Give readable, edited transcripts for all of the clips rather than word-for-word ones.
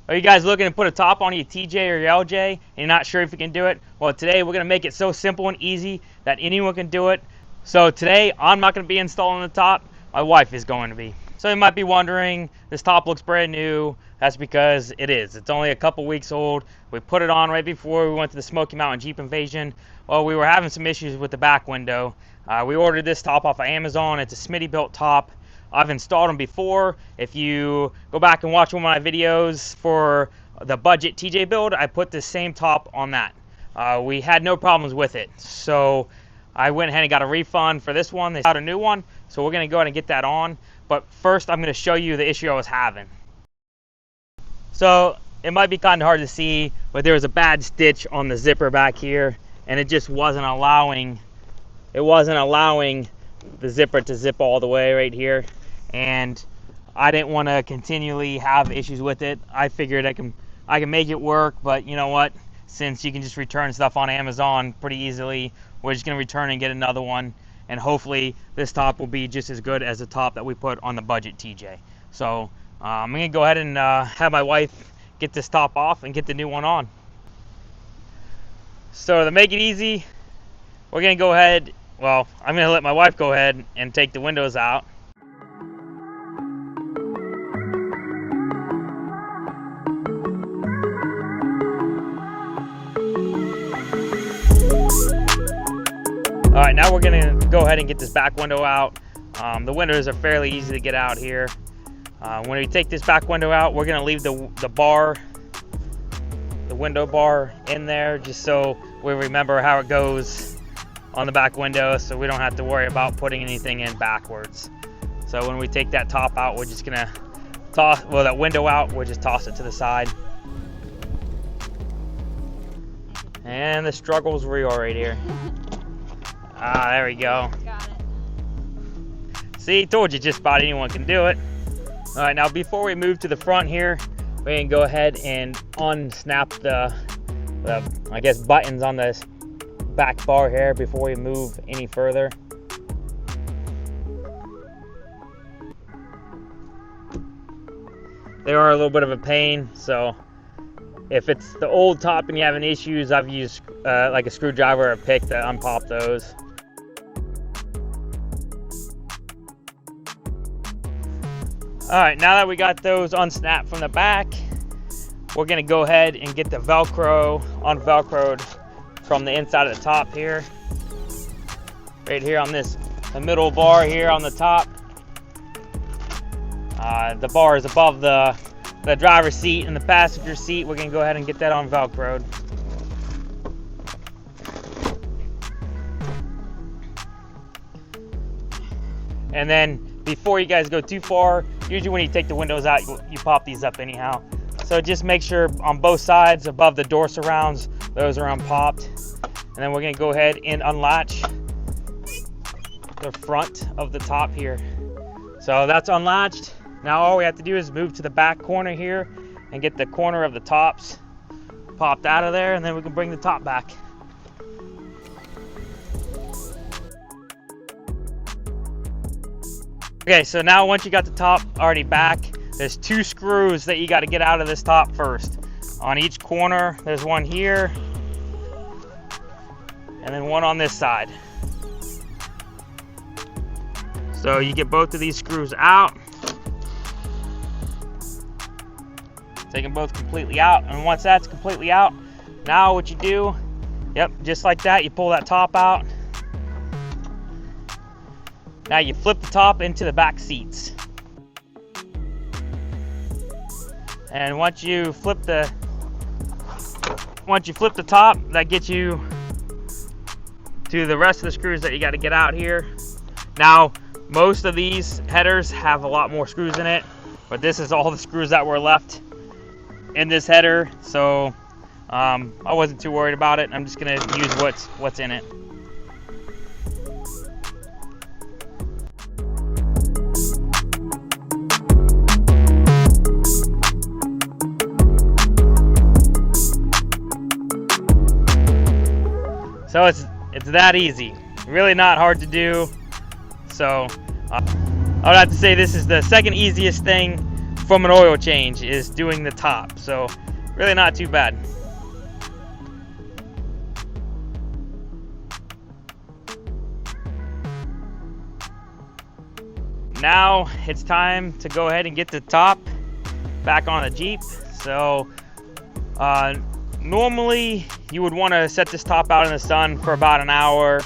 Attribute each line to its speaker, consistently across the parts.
Speaker 1: Are you guys looking to put a top on your TJ or your LJ and you're not sure if you can do it? Well, today we're going to make it so simple and easy that anyone can do it. So today I'm not going to be installing the top, my wife is going to be. So you might be wondering, this top looks brand new. That's because it is. It's only a couple weeks old. We put it on right before we went to the Smoky Mountain Jeep Invasion. Well, we were having some issues with the back window. We ordered this top off of Amazon. It's a Smitty built top. I've installed them before. If you go back and watch one of my videos for the budget TJ build, I put the same top on that. We had no problems with it. So I went ahead and got a refund for this one. They got a new one. So we're going to go ahead and get that on. But first I'm going to show you the issue I was having. So it might be kind of hard to see, but there was a bad stitch on the zipper back here, and it just wasn't allowing the zipper to zip all the way right here. And I didn't want to continually have issues with it. I figured I can make it work, but you know what? Since you can just return stuff on Amazon pretty easily, we're just going to return and get another one. And hopefully this top will be just as good as the top that we put on the budget TJ. So I'm going to go ahead and have my wife get this top off and get the new one on. So to make it easy, we're going to go ahead, well, I'm going to let my wife go ahead and take the windows out. All right, now we're gonna go ahead and get this back window out. The windows are fairly easy to get out here. When we take this back window out, we're gonna leave the window bar in there, just so we remember how it goes on the back window, so we don't have to worry about putting anything in backwards. So when we take that top out, we're just gonna toss, well, that window out, we'll just toss it to the side. And the struggle's real right here. Ah, there we go.
Speaker 2: Got it.
Speaker 1: See, told you just about anyone can do it. All right, now before we move to the front here, we can go ahead and unsnap the I guess, buttons on this back bar here before we move any further. They are a little bit of a pain, so if it's the old top and you're having issues, I've used like a screwdriver or a pick to unpop those. All right, now that we got those unsnapped from the back, we're gonna go ahead and get the Velcro unvelcroed from the inside of the top here. Right here on the middle bar here on the top. The bar is above the driver's seat and the passenger seat. We're gonna go ahead and get that unvelcroed. And then before you guys go too far, usually when you take the windows out, you pop these up anyhow. So just make sure on both sides above the door surrounds, those are unpopped. And then we're gonna go ahead and unlatch the front of the top here. So that's unlatched. Now all we have to do is move to the back corner here and get the corner of the tops popped out of there, and then we can bring the top back. Okay, so now once you got the top already back, there's 2 screws that you got to get out of this top first. On each corner, there's one here, and then one on this side. So you get both of these screws out. Take them both completely out, and once that's completely out, now what you do, yep, just like that, you pull that top out. Now you flip the top into the back seats. And once you flip the top, that gets you to the rest of the screws that you got to get out here. Now, most of these headers have a lot more screws in it, but this is all the screws that were left in this header, so I wasn't too worried about it. I'm just gonna use what's in it. So it's that easy. Really not hard to do. So I would have to say this is the second easiest thing from an oil change is doing the top. So really not too bad. Now it's time to go ahead and get the top back on the Jeep. So normally you would want to set this top out in the sun for about an hour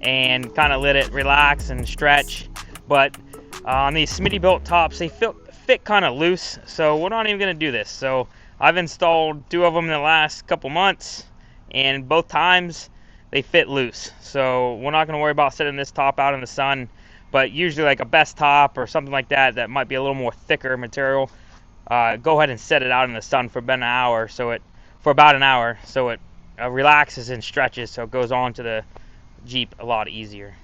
Speaker 1: and kind of let it relax and stretch. But on these Smittybilt tops, they fit kind of loose, so we're not even going to do this. So I've installed 2 of them in the last couple months, and both times they fit loose. So we're not going to worry about setting this top out in the sun. But usually like a best top or something like that that might be a little more thicker material, go ahead and set it out in the sun for about an hour, so it relaxes and stretches, so it goes on to the Jeep a lot easier.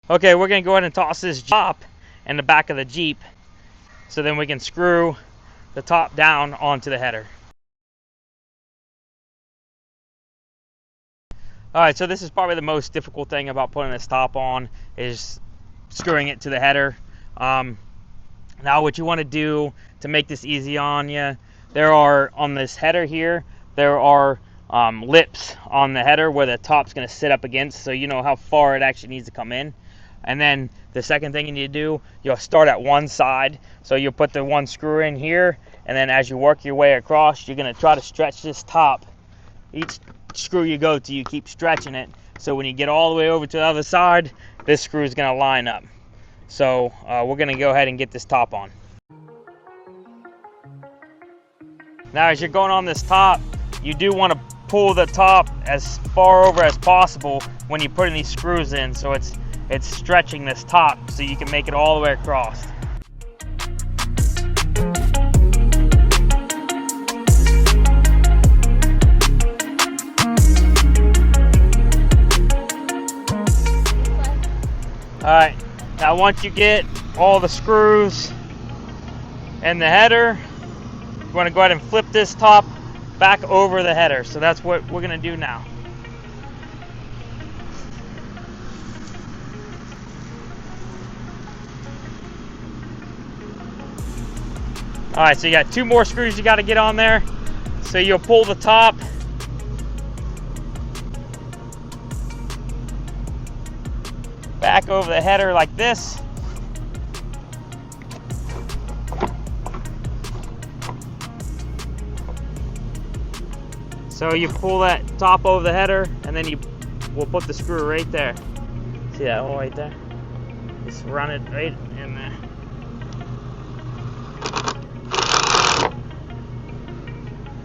Speaker 1: Okay, we're gonna go ahead and toss this top in the back of the Jeep, so then we can screw the top down onto the header. Alright, so this is probably the most difficult thing about putting this top on, is screwing it to the header. Now what you want to do to make this easy on you, on this header here, there are lips on the header where the top's going to sit up against, so you know how far it actually needs to come in. And then the second thing you need to do, you'll start at one side, so you'll put the one screw in here, and then as you work your way across, you're going to try to stretch this top. Each screw you go to, you keep stretching it, so when you get all the way over to the other side, this screw is going to line up. So we're going to go ahead and get this top on. Now as you're going on this top, you do want to pull the top as far over as possible when you're putting these screws in, so it's stretching this top so you can make it all the way across. Alright, now once you get all the screws and the header, you want to go ahead and flip this top back over the header. So that's what we're going to do now. Alright, so you got 2 more screws you got to get on there. So you'll pull the top back over the header like this. So you pull that top over the header, and then we'll put the screw right there. See that hole right there? Just run it right in there.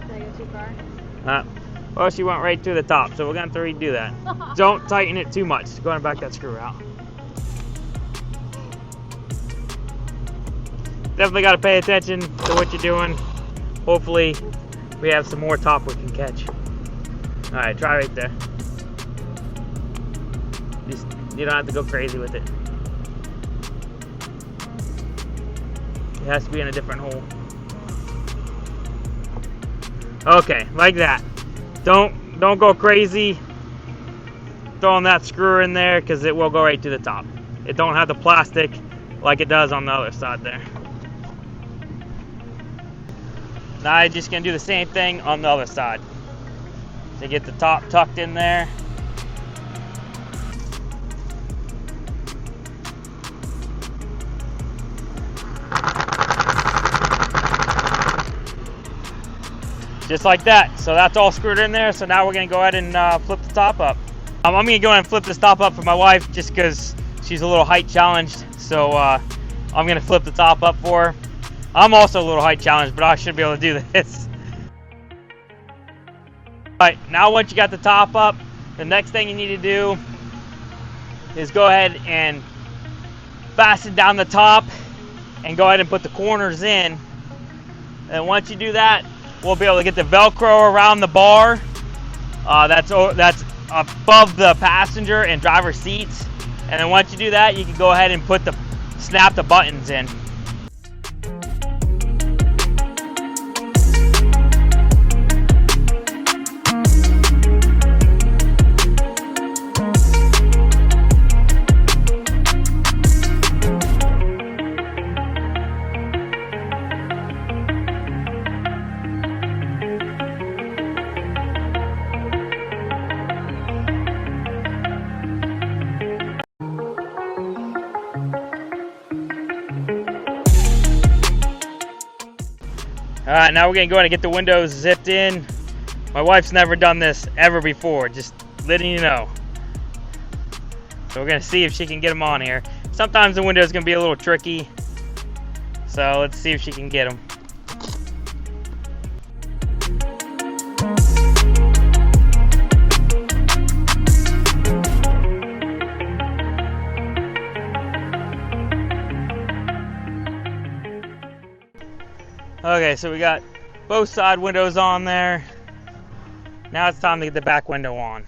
Speaker 2: Did I go too far?
Speaker 1: Well, she went right through the top, so we're going to have to redo that. Don't tighten it too much. Go ahead and back that screw out. Definitely got to pay attention to what you're doing. Hopefully we have some more top we can catch. Alright, try right there. You don't have to go crazy with it. It has to be in a different hole. Okay, like that. Don't go crazy throwing that screw in there, because it will go right to the top. It don't have the plastic like it does on the other side there. Now I'm just going to do the same thing on the other side. So get the top tucked in there. Just like that. So that's all screwed in there. So now we're going to go ahead and flip the top up. I'm going to go ahead and flip this top up for my wife just because she's a little height challenged. So I'm going to flip the top up for her. I'm also a little height challenged, but I should be able to do this. Alright, now once you got the top up, the next thing you need to do is go ahead and fasten down the top and go ahead and put the corners in. And once you do that, we'll be able to get the Velcro around the bar that's above the passenger and driver seats. And then once you do that, you can go ahead and snap the buttons in. Alright, now we're gonna go ahead and get the windows zipped in. My wife's never done this ever before, just letting you know. So we're gonna see if she can get them on here. Sometimes the window's gonna be a little tricky, so let's see if she can get them. Okay, so we got both side windows on there. Now it's time to get the back window on.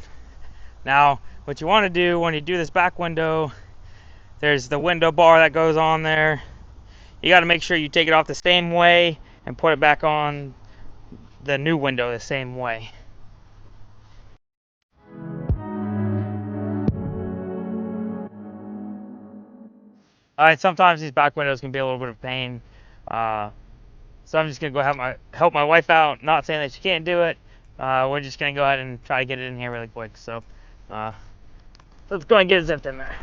Speaker 1: Now, what you want to do when you do this back window, there's the window bar that goes on there. You got to make sure you take it off the same way and put it back on the new window the same way. Alright, sometimes these back windows can be a little bit of pain. So I'm just going to go help my wife out. Not saying that she can't do it. We're just going to go ahead and try to get it in here really quick. So let's go ahead and get it zipped in there.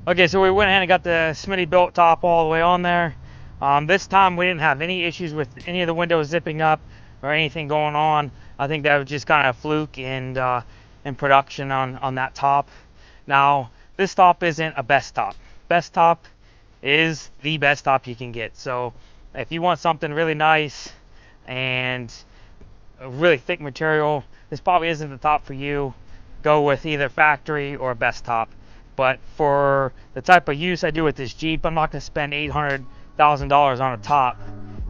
Speaker 1: Okay, so we went ahead and got the Smitty built top all the way on there. This time we didn't have any issues with any of the windows zipping up or anything going on. I think that was just kind of a fluke in production on that top. Now, this top isn't a best top. Best top is the best top you can get. So if you want something really nice and a really thick material, this probably isn't the top for you. Go with either factory or best top. But for the type of use I do with this Jeep, I'm not going to spend $800,000 on a top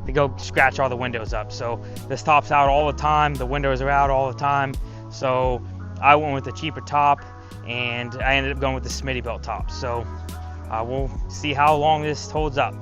Speaker 1: to go scratch all the windows up. So this top's out all the time, the windows are out all the time. So I went with the cheaper top, and I ended up going with the Smitty built top. So we'll see how long this holds up.